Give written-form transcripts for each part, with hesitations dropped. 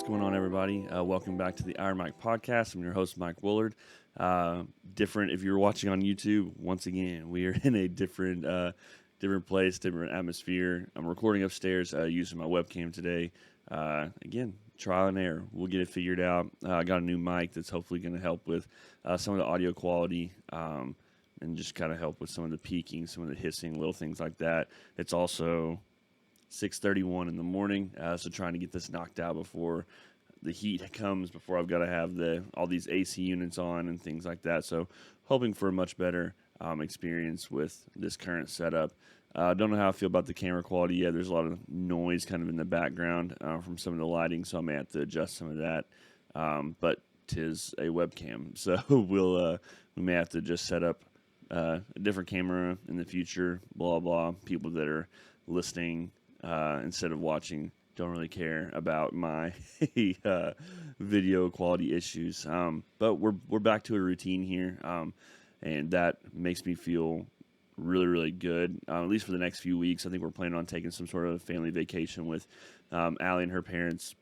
going on, everybody? Welcome back to the Iron Mike podcast. I'm your host, Mike Wollard. Different, if you're watching on YouTube, once again, we are in a different place, different atmosphere. I'm recording upstairs using my webcam today. Again, trial and error. We'll get it figured out. I got a new mic that's hopefully going to help with some of the audio quality and just kind of help with some of the peaking, some of the hissing, little things like that. It's also 6:31 in the morning, so trying to get this knocked out before the heat comes, before I've got to have all these AC units on and things like that. So hoping for a much better experience with this current setup. Don't know how I feel about the camera quality yet. There's a lot of noise kind of in the background from some of the lighting, so I may have to adjust some of that. But 'tis a webcam, so we may have to just set up a different camera in the future. Blah blah. People that are listening instead of watching don't really care about my video quality issues. But we're back to a routine here, and that makes me feel really, really good, at least for the next few weeks. I think we're planning on taking some sort of family vacation with Allie and her parents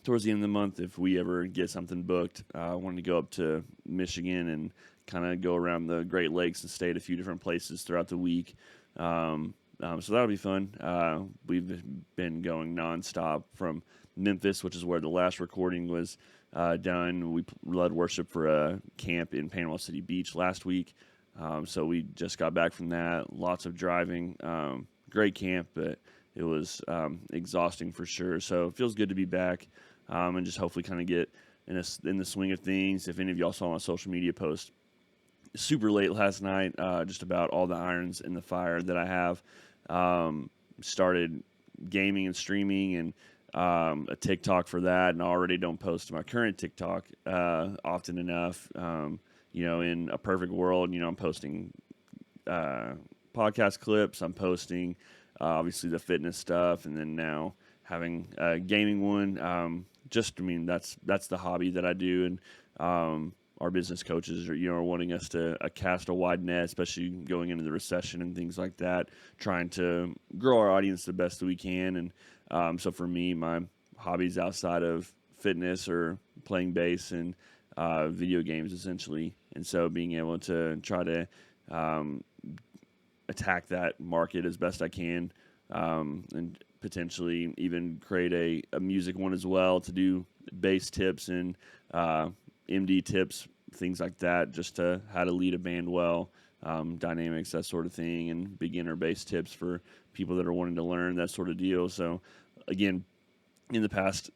towards the end of the month. If we ever get something booked, I wanted to go up to Michigan and kind of go around the Great Lakes and stay at a few different places throughout the week. So that'll be fun. We've been going nonstop from Memphis, which is where the last recording was done. We led worship for a camp in Panama City Beach last week. So we just got back from that. Lots of driving. Great camp, but it was exhausting for sure. So it feels good to be back and just hopefully kind of get in the swing of things. If any of y'all saw my social media post, super late last night, just about all the irons in the fire that I have. Started gaming and streaming and a TikTok for that, and I already don't post to my current TikTok often enough. In a perfect world, I'm posting podcast clips. I'm posting obviously the fitness stuff, and then now having a gaming one. That's the hobby that I do, and our business coaches are wanting us to cast a wide net, especially going into the recession and things like that, trying to grow our audience the best that we can. And so for me, my hobbies outside of fitness or playing bass and video games, essentially. And so being able to try to attack that market as best I can, and potentially even create a music one as well to do bass tips and MD tips, things like that, just to how to lead a band well, dynamics, that sort of thing, and beginner bass tips for people that are wanting to learn, that sort of deal. So again, in the past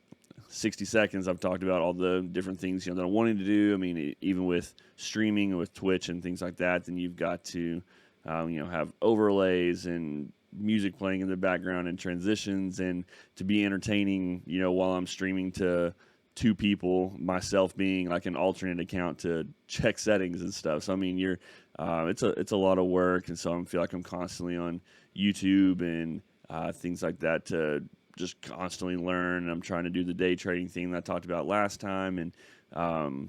60 seconds, I've talked about all the different things that I'm wanting to do. I mean, even with streaming, with Twitch and things like that, then you've got to have overlays and music playing in the background and transitions, and to be entertaining, while I'm streaming to two people, myself being like an alternate account to check settings and stuff. So I mean, it's a lot of work, and so I feel like I'm constantly on YouTube and things like that to just constantly learn. I'm trying to do the day trading thing that I talked about last time, and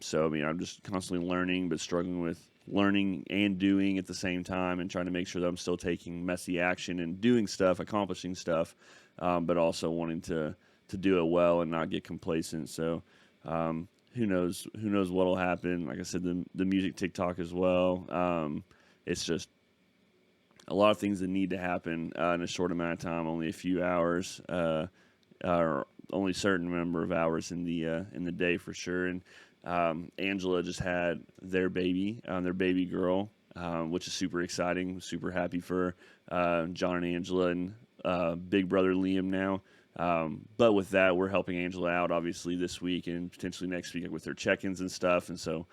so I mean, I'm just constantly learning, but struggling with learning and doing at the same time, and trying to make sure that I'm still taking messy action and doing stuff, accomplishing stuff, but also wanting to do it well and not get complacent. So who knows what'll happen. Like I said, the music TikTok as well. It's just a lot of things that need to happen in a short amount of time, only a few hours, or only a certain number of hours in the day for sure. And Angela just had their baby girl, which is super exciting. Super happy for John and Angela and big brother Liam now. But with that, we're helping Angela out obviously this week and potentially next week with her check-ins and stuff. And so,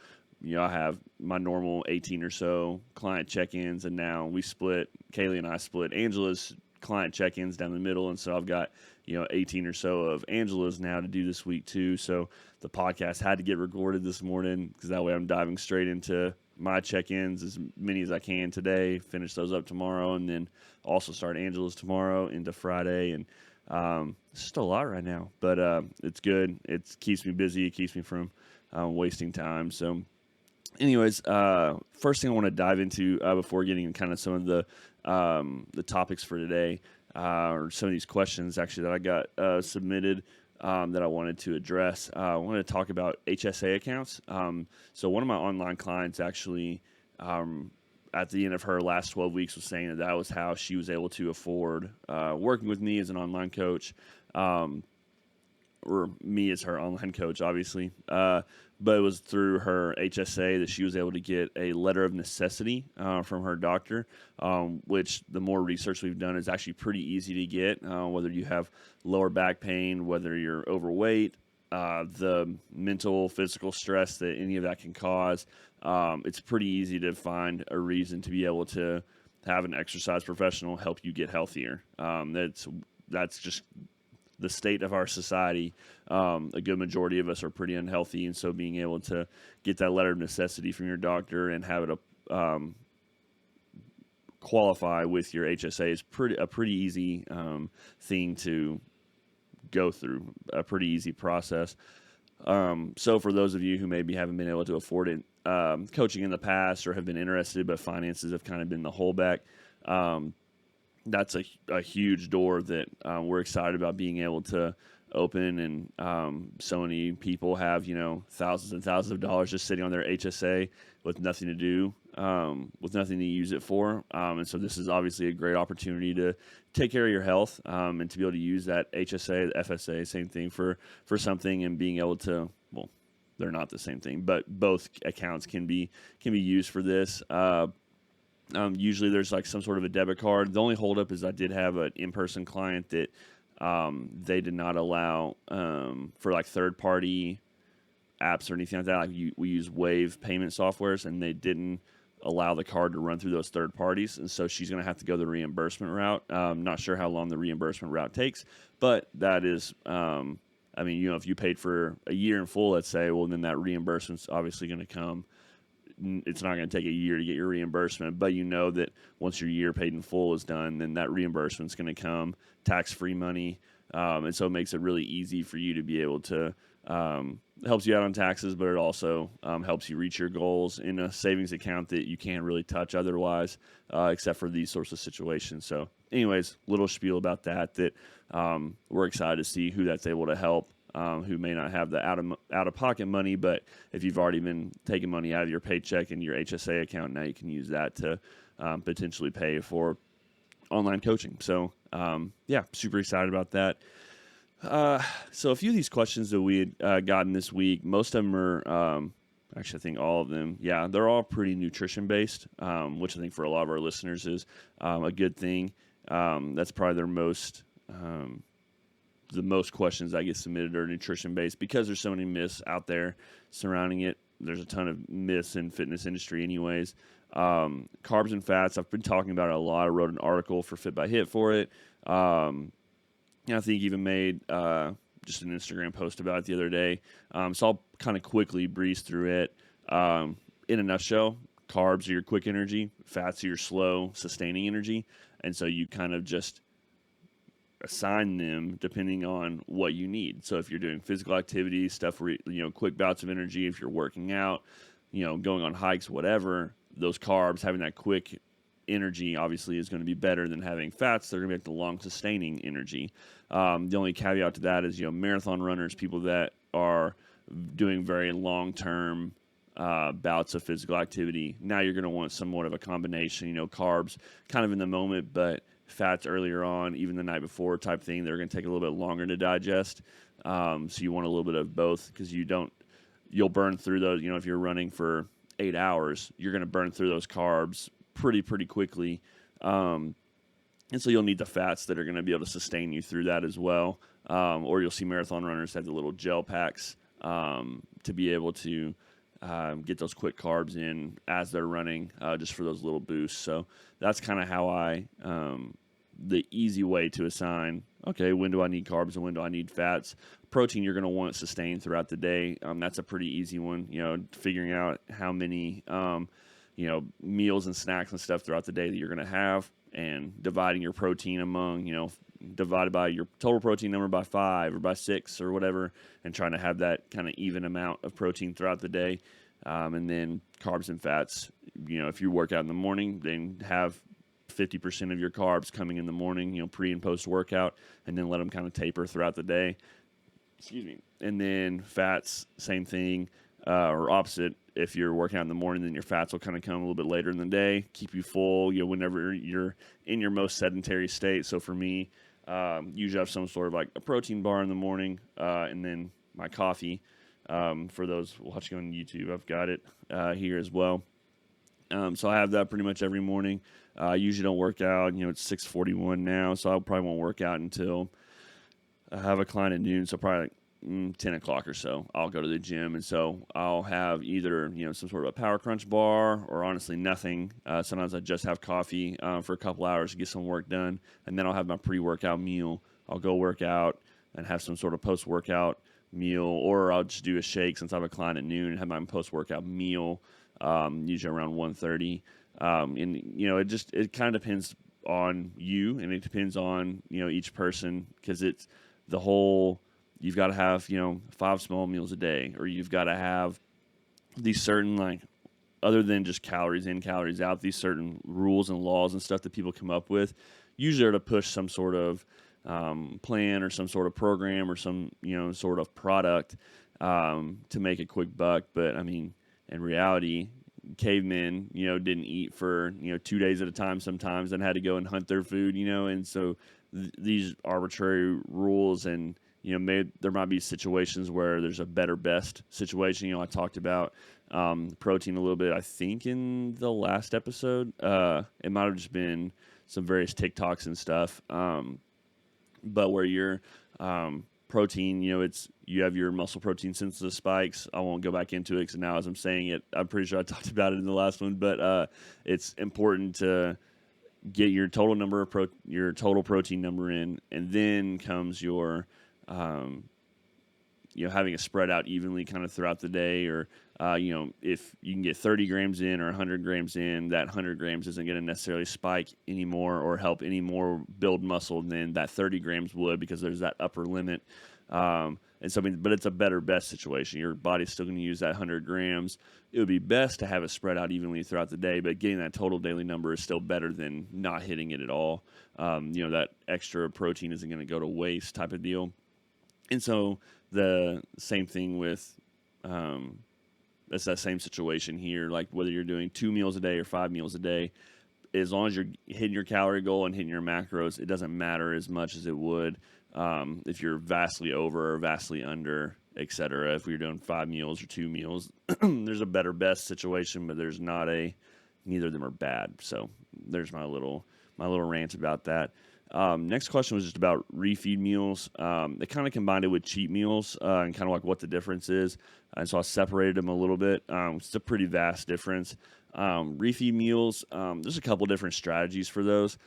I have my normal 18 or so client check-ins, and now Kaylee and I split Angela's client check-ins down the middle. And so I've got, 18 or so of Angela's now to do this week too. So the podcast had to get recorded this morning, because that way I'm diving straight into my check-ins, as many as I can today, finish those up tomorrow, and then also start Angela's tomorrow into Friday. And it's just a lot right now, but it's good. It keeps me busy. It keeps me from wasting time. So anyways, first thing I want to dive into before getting in kind of some of the topics for today, or some of these questions actually that I got submitted that I wanted to address. I wanted to talk about HSA accounts. So one of my online clients actually, at the end of her last 12 weeks, was saying that was how she was able to afford working with me as an online coach, or me as her online coach, obviously. But it was through her HSA that she was able to get a letter of necessity from her doctor, which the more research we've done is actually pretty easy to get, whether you have lower back pain, whether you're overweight, the mental, physical stress that any of that can cause. It's pretty easy to find a reason to be able to have an exercise professional help you get healthier. That's just the state of our society. A good majority of us are pretty unhealthy, and so being able to get that letter of necessity from your doctor and have it qualify with your HSA is a pretty easy thing to go through, a pretty easy process. So for those of you who maybe haven't been able to afford it, coaching in the past, or have been interested but finances have kind of been the holdback, that's a huge door that we're excited about being able to open. And so many people have, thousands and thousands of dollars just sitting on their HSA with nothing to do, with nothing to use it for. And so this is obviously a great opportunity to take care of your health, and to be able to use that HSA, the FSA, same thing for something, and being able to, well, they're not the same thing, but both accounts can be used for this. Usually there's like some sort of a debit card. The only holdup is I did have an in-person client that they did not allow for like third-party apps or anything like that. Like we use Wave payment softwares, and they didn't allow the card to run through those third parties. And so she's going to have to go the reimbursement route. Not sure how long the reimbursement route takes, but that is, if you paid for a year in full, let's say, well, then that reimbursement's obviously going to come. It's not going to take a year to get your reimbursement, but you know that once your year paid in full is done, then that reimbursement's going to come, tax-free money, and so it makes it really easy for you to be able to, helps you out on taxes, but it also helps you reach your goals in a savings account that you can't really touch otherwise, except for these sorts of situations. So anyways, little spiel about that we're excited to see who that's able to help. Who may not have the out-of-pocket money, but if you've already been taking money out of your paycheck and your HSA account, now you can use that to potentially pay for online coaching. So, super excited about that. So a few of these questions that we had gotten this week, most of them are, actually I think all of them, they're all pretty nutrition-based, which I think for a lot of our listeners is a good thing. That's probably their most... the most questions I get submitted are nutrition-based, because there's so many myths out there surrounding it. There's a ton of myths in fitness industry anyways. Carbs and fats, I've been talking about it a lot. I wrote an article for Fit by Hit for it. I think even made just an Instagram post about it the other day. So I'll kind of quickly breeze through it. In a nutshell, carbs are your quick energy, fats are your slow, sustaining energy. And so you kind of just assign them depending on what you need. So if you're doing physical activity, stuff where, quick bouts of energy, if you're working out, going on hikes, whatever, those carbs, having that quick energy obviously is going to be better than having fats. They're going to be like the long sustaining energy. The only caveat to that is, marathon runners, people that are doing very long-term bouts of physical activity. Now you're going to want somewhat of a combination, carbs kind of in the moment, but fats earlier on, even the night before type thing. They're going to take a little bit longer to digest. So you want a little bit of both, because you'll burn through those. If you're running for 8 hours, you're going to burn through those carbs pretty quickly. And so you'll need the fats that are going to be able to sustain you through that as well. Or you'll see marathon runners have the little gel packs to be able to get those quick carbs in as they're running, just for those little boosts. So that's kind of how the easy way to assign, okay, when do I need carbs and when do I need fats? Protein, you're going to want it sustained throughout the day. That's a pretty easy one, figuring out how many, meals and snacks and stuff throughout the day that you're going to have, and dividing your protein among, divided by your total protein number by 5 or by 6 or whatever, and trying to have that kind of even amount of protein throughout the day. And then carbs and fats, if you work out in the morning, then have 50% of your carbs coming in the morning, pre and post workout, and then let them kind of taper throughout the day. Excuse me. And then fats, same thing, or opposite. If you're working out in the morning, then your fats will kind of come a little bit later in the day, keep you full, whenever you're in your most sedentary state. So for me, usually I have some sort of like a protein bar in the morning, and then my coffee. For those watching on YouTube, I've got it here as well. So I have that pretty much every morning. I usually don't work out. It's 6:41 now, so I probably won't work out until I have a client at noon, so probably like 10 o'clock or so, I'll go to the gym. And so I'll have either, some sort of a Power Crunch bar or honestly nothing. Sometimes I just have coffee for a couple hours to get some work done. And then I'll have my pre-workout meal. I'll go work out and have some sort of post-workout meal, or I'll just do a shake since I have a client at noon and have my post-workout meal, usually around 1:30. And, it kind of depends on you, and it depends on, each person, because it's the whole, you've got to have, 5 small meals a day, or you've got to have these certain, like, other than just calories in, calories out, these certain rules and laws and stuff that people come up with, usually are to push some sort of plan or some sort of program or some, sort of product to make a quick buck. But, I mean, in reality, cavemen, didn't eat for, 2 days at a time sometimes and had to go and hunt their food, and so these arbitrary rules and, there might be situations where there's a better best situation. I talked about protein a little bit, I think, in the last episode. It might have just been some various TikToks and stuff. But where your protein, you have your muscle protein synthesis spikes. I won't go back into it because now as I'm saying it, I'm pretty sure I talked about it in the last one. But it's important to get your total number of your total protein number in, and then comes your having it spread out evenly kind of throughout the day, or if you can get 30 grams in or 100 grams in, that 100 grams isn't going to necessarily spike anymore or help any more build muscle than that 30 grams would, because there's that upper limit. And so, but it's a better best situation. Your body's still going to use that 100 grams. It would be best to have it spread out evenly throughout the day, but getting that total daily number is still better than not hitting it at all. That extra protein isn't going to go to waste type of deal. And so the same thing with, it's that same situation here, like whether you're doing 2 meals a day or 5 meals a day, as long as you're hitting your calorie goal and hitting your macros, it doesn't matter as much as it would if you're vastly over or vastly under, etc. If we're doing 5 meals or 2 meals, there's a better best situation, but there's not neither of them are bad. So there's my little rant about that. Next question was just about refeed meals. They kind of combined it with cheat meals and kind of like what the difference is. And so I separated them a little bit. It's a pretty vast difference. Refeed meals, there's a couple different strategies for those.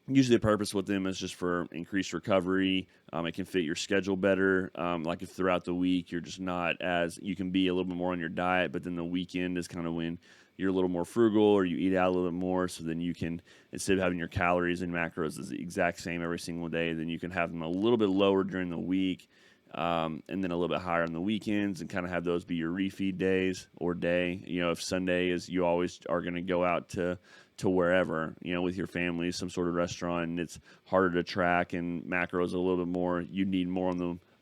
Usually the purpose with them is just for increased recovery. It can fit your schedule better. Like if throughout the week you're just not you can be a little bit more on your diet, but then the weekend is kind of when you're a little more frugal or you eat out a little bit more. So then you can, instead of having your calories and macros is the exact same every single day, then you can have them a little bit lower during the week, and then a little bit higher on the weekends, and kind of have those be your refeed days or day. If Sunday is, you always are going to go out to wherever, with your family, some sort of restaurant, and it's harder to track, and macros a little bit more, you need more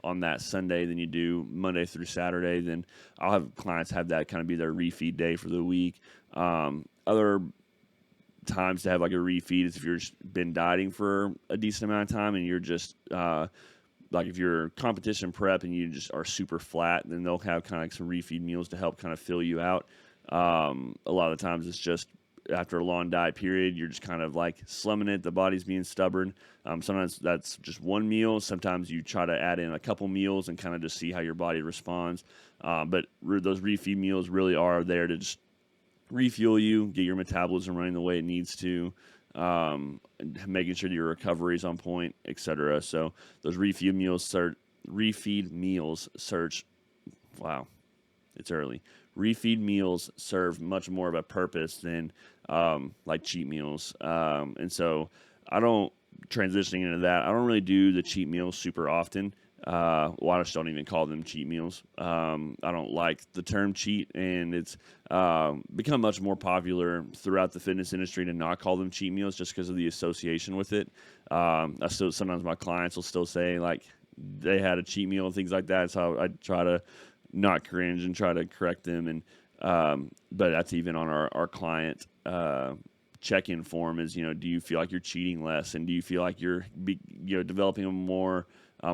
on that Sunday than you do Monday through Saturday. Then I'll have clients have that kind of be their refeed day for the week. Other times to have like a refeed is if you've been dieting for a decent amount of time and you're just like if you're competition prep and you just are super flat, then they'll have kind of like some refeed meals to help kind of fill you out. A lot of the times it's just after a long diet period, you're just kind of like slumming it. The body's being stubborn. Sometimes that's just one meal. Sometimes you try to add in a couple meals and kind of just see how your body responds. But those refeed meals really are there to just refuel you, get your metabolism running the way it needs to, making sure your recovery is on point, etc. So those refeed meals wow, it's early. Refeed meals serve much more of a purpose than like cheat meals. And so transitioning into that, I don't really do the cheat meals super often. I just don't even call them cheat meals. I don't like the term cheat, and it's become much more popular throughout the fitness industry to not call them cheat meals just because of the association with it. Sometimes my clients will still say like, they had a cheat meal and things like that. So I try to not cringe and try to correct them. And but that's even on our client check-in form is, do you feel like you're cheating less, and do you feel like you're developing a more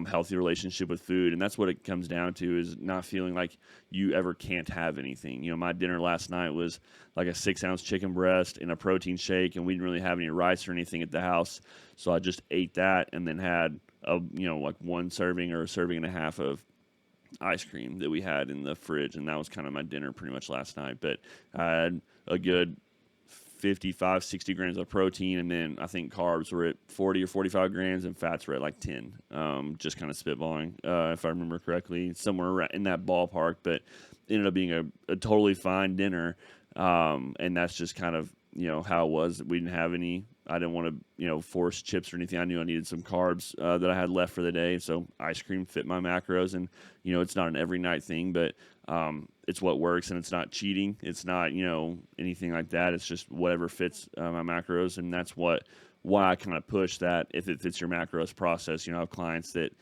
healthy relationship with food? And that's what it comes down to, is not feeling like you ever can't have anything. My dinner last night was like a 6-ounce chicken breast and a protein shake, and we didn't really have any rice or anything at the house, so I just ate that and then had like one serving or a serving and a half of ice cream that we had in the fridge, and that was kind of my dinner pretty much last night. But I had a good 55, 60 grams of protein, and then I think carbs were at 40 or 45 grams, and fats were at like 10. Just kind of spitballing, if I remember correctly, somewhere in that ballpark. But it ended up being a totally fine dinner, and that's just kind of how it was. We didn't have any. I didn't want to force chips or anything. I knew I needed some carbs that I had left for the day, so ice cream fit my macros. And it's not an every night thing, but it's what works, and it's not cheating. It's not anything like that. It's just whatever fits my macros, and that's why I kind of push that. If it fits your macros process, I have clients that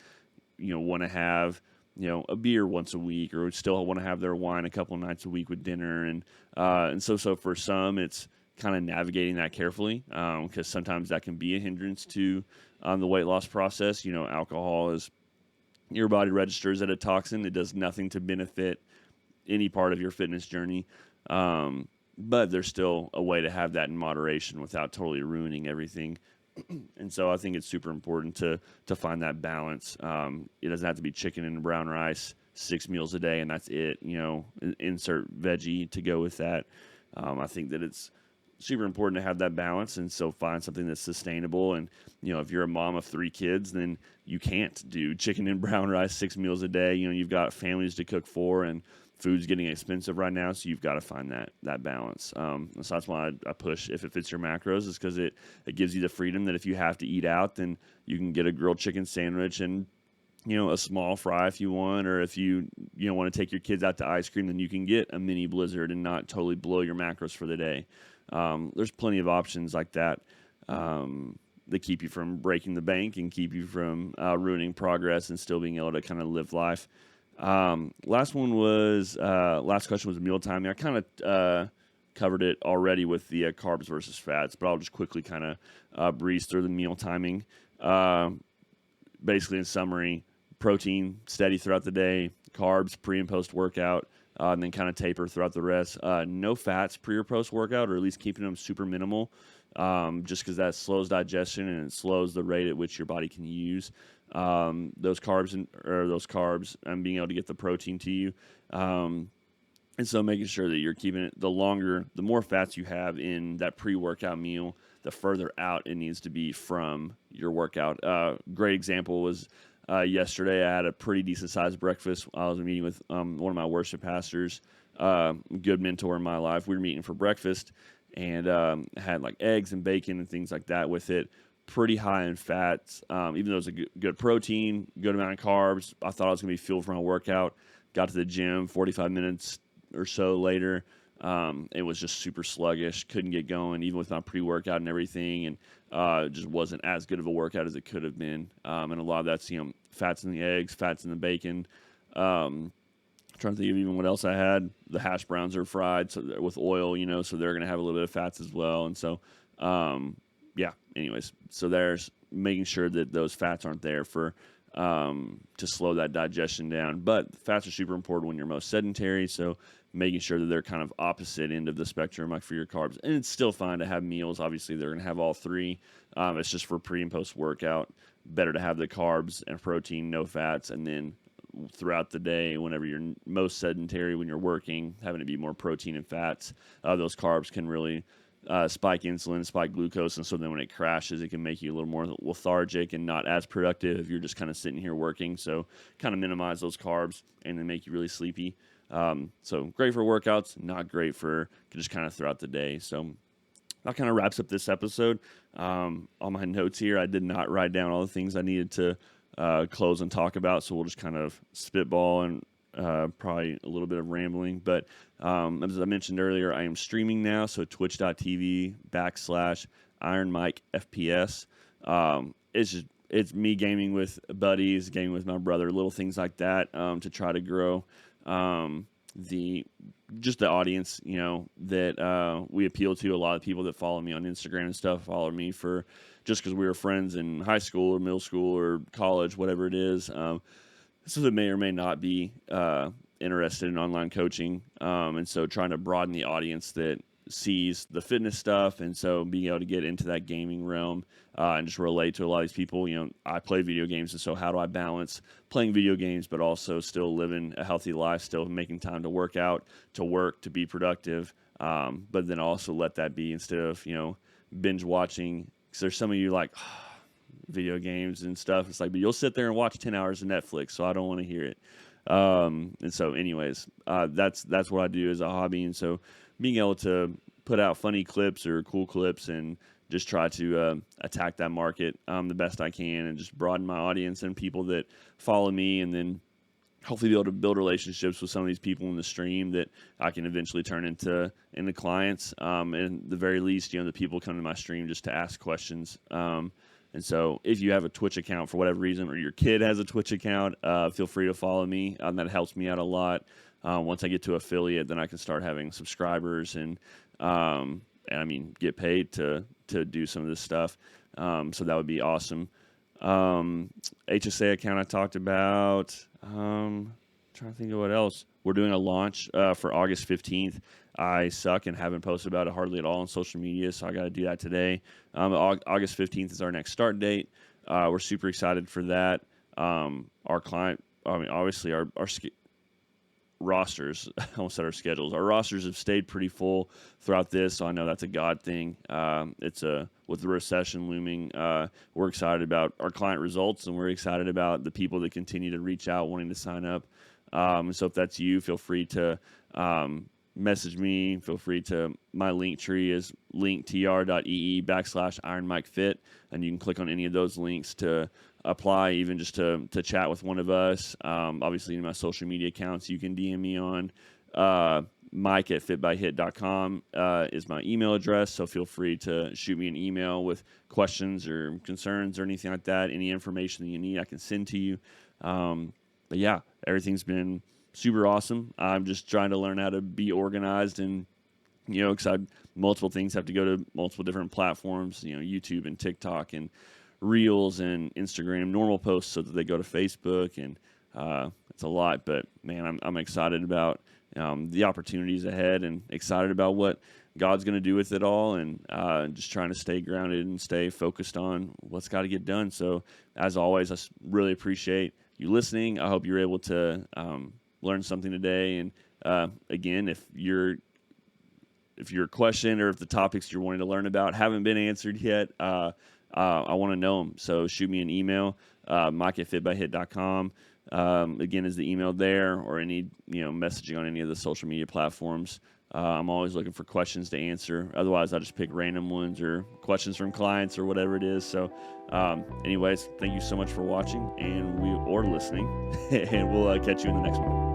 want to have a beer once a week, or still want to have their wine a couple nights a week with dinner, and so for some it's kind of navigating that carefully, because sometimes that can be a hindrance to the weight loss process. Alcohol is, your body registers as a toxin. It does nothing to benefit any part of your fitness journey, but there's still a way to have that in moderation without totally ruining everything. And so I think it's super important to find that balance. It doesn't have to be chicken and brown rice 6 meals a day and that's it. Insert veggie to go with that. I think that it's super important to have that balance, and so find something that's sustainable. And if you're a mom of 3 kids, then you can't do chicken and brown rice 6 meals a day. You've got families to cook for, and food's getting expensive right now, so you've got to find that balance. So that's why I push, if it fits your macros, is because it gives you the freedom that if you have to eat out, then you can get a grilled chicken sandwich and a small fry if you want, or if you want to take your kids out to ice cream, then you can get a mini blizzard and not totally blow your macros for the day. There's plenty of options like that that keep you from breaking the bank and keep you from ruining progress and still being able to kind of live life. Last question was meal timing. I kind of covered it already with the carbs versus fats, but I'll just quickly kind of breeze through the meal timing. Basically, in summary, protein steady throughout the day, carbs pre and post workout, and then kind of taper throughout the rest. No fats pre or post workout, or at least keeping them super minimal, just because that slows digestion and it slows the rate at which your body can use those carbs and being able to get the protein to you. And so making sure that you're keeping it, the more fats you have in that pre-workout meal, the further out it needs to be from your workout. Great example was yesterday. I had a pretty decent sized breakfast. I was meeting with one of my worship pastors, good mentor in my life. We were meeting for breakfast and had like eggs and bacon and things like that with it. Pretty high in fats, even though it was a good protein, good amount of carbs. I thought I was going to be fueled for my workout. Got to the gym 45 minutes or so later. It was just super sluggish, couldn't get going, even with my pre-workout and everything, and just wasn't as good of a workout as it could have been. And a lot of that's, fats in the eggs, fats in the bacon. Trying to think of even what else I had. The hash browns are fried with oil, so they're going to have a little bit of fats as well. And so, anyways, so there's making sure that those fats aren't there to slow that digestion down. But fats are super important when you're most sedentary, so making sure that they're kind of opposite end of the spectrum, like for your carbs. And it's still fine to have meals. Obviously, they're going to have all three. It's just for pre and post workout, better to have the carbs and protein, no fats, and then throughout the day, whenever you're most sedentary, when you're working, having to be more protein and fats. Those carbs can really spike insulin, spike glucose, and so then when it crashes, it can make you a little more lethargic and not as productive if you're just kind of sitting here working. So kind of minimize those carbs and then make you really sleepy. So great for workouts, not great for just kind of throughout the day. So that kind of wraps up this episode. On my notes here, I did not write down all the things I needed to close and talk about, so we'll just kind of spitball and probably a little bit of rambling. But as I mentioned earlier, I am streaming now, so twitch.tv/ironmikefps. It's just it's me gaming with buddies, gaming with my brother, little things like that, to try to grow the audience, that we appeal to. A lot of people that follow me on Instagram and stuff follow me for just because we were friends in high school or middle school or college, whatever it is. So that may or may not be interested in online coaching, and so trying to broaden the audience that sees the fitness stuff, and so being able to get into that gaming realm and just relate to a lot of these people. I play video games, and so how do I balance playing video games but also still living a healthy life, still making time to work out, to work, to be productive, but then also let that be instead of binge watching, because there's some of you like video games and stuff. It's like, but you'll sit there and watch 10 hours of Netflix, so I don't want to hear it. And so anyways, that's what I do as a hobby. And so being able to put out funny clips or cool clips and just try to attack that market the best I can, and just broaden my audience and people that follow me, and then hopefully be able to build relationships with some of these people in the stream that I can eventually turn into clients. And the very least, the people come to my stream just to ask questions. And so if you have a Twitch account for whatever reason, or your kid has a Twitch account, feel free to follow me. That helps me out a lot. Once I get to affiliate, then I can start having subscribers and get paid to do some of this stuff. So that would be awesome. HSA account I talked about. Trying to think of what else. We're doing a launch for August 15th. I suck and haven't posted about it hardly at all on social media, so I got to do that today. August 15th is our next start date. We're super excited for that. Our client, obviously our rosters, I almost said our schedules. Our rosters have stayed pretty full throughout this, so I know that's a God thing. With the recession looming, we're excited about our client results, and we're excited about the people that continue to reach out wanting to sign up. So if that's you, feel free to message me. Feel free to, my link tree is linktr.ee/ironmikefit, and you can click on any of those links to apply, even just to chat with one of us. Obviously, in my social media accounts, you can DM me on mike@fitbyhit.com is my email address, so feel free to shoot me an email with questions or concerns or anything like that. Any information that you need, I can send to you. But yeah, everything's been super awesome. I'm just trying to learn how to be organized, and because multiple things have to go to multiple different platforms, YouTube and TikTok and Reels and Instagram, normal posts, so that they go to Facebook, and it's a lot. But man, I'm excited about the opportunities ahead, and excited about what God's going to do with it all, and just trying to stay grounded and stay focused on what's got to get done. So as always, I really appreciate you listening. I hope you're able to learn something today. And again, if your question or if the topics you're wanting to learn about haven't been answered yet, I want to know them. So shoot me an email, mike@fitbyhit.com. Again, is the email there, or any messaging on any of the social media platforms. I'm always looking for questions to answer. Otherwise, I just pick random ones or questions from clients or whatever it is. So anyways, thank you so much for watching or listening, and we'll catch you in the next one.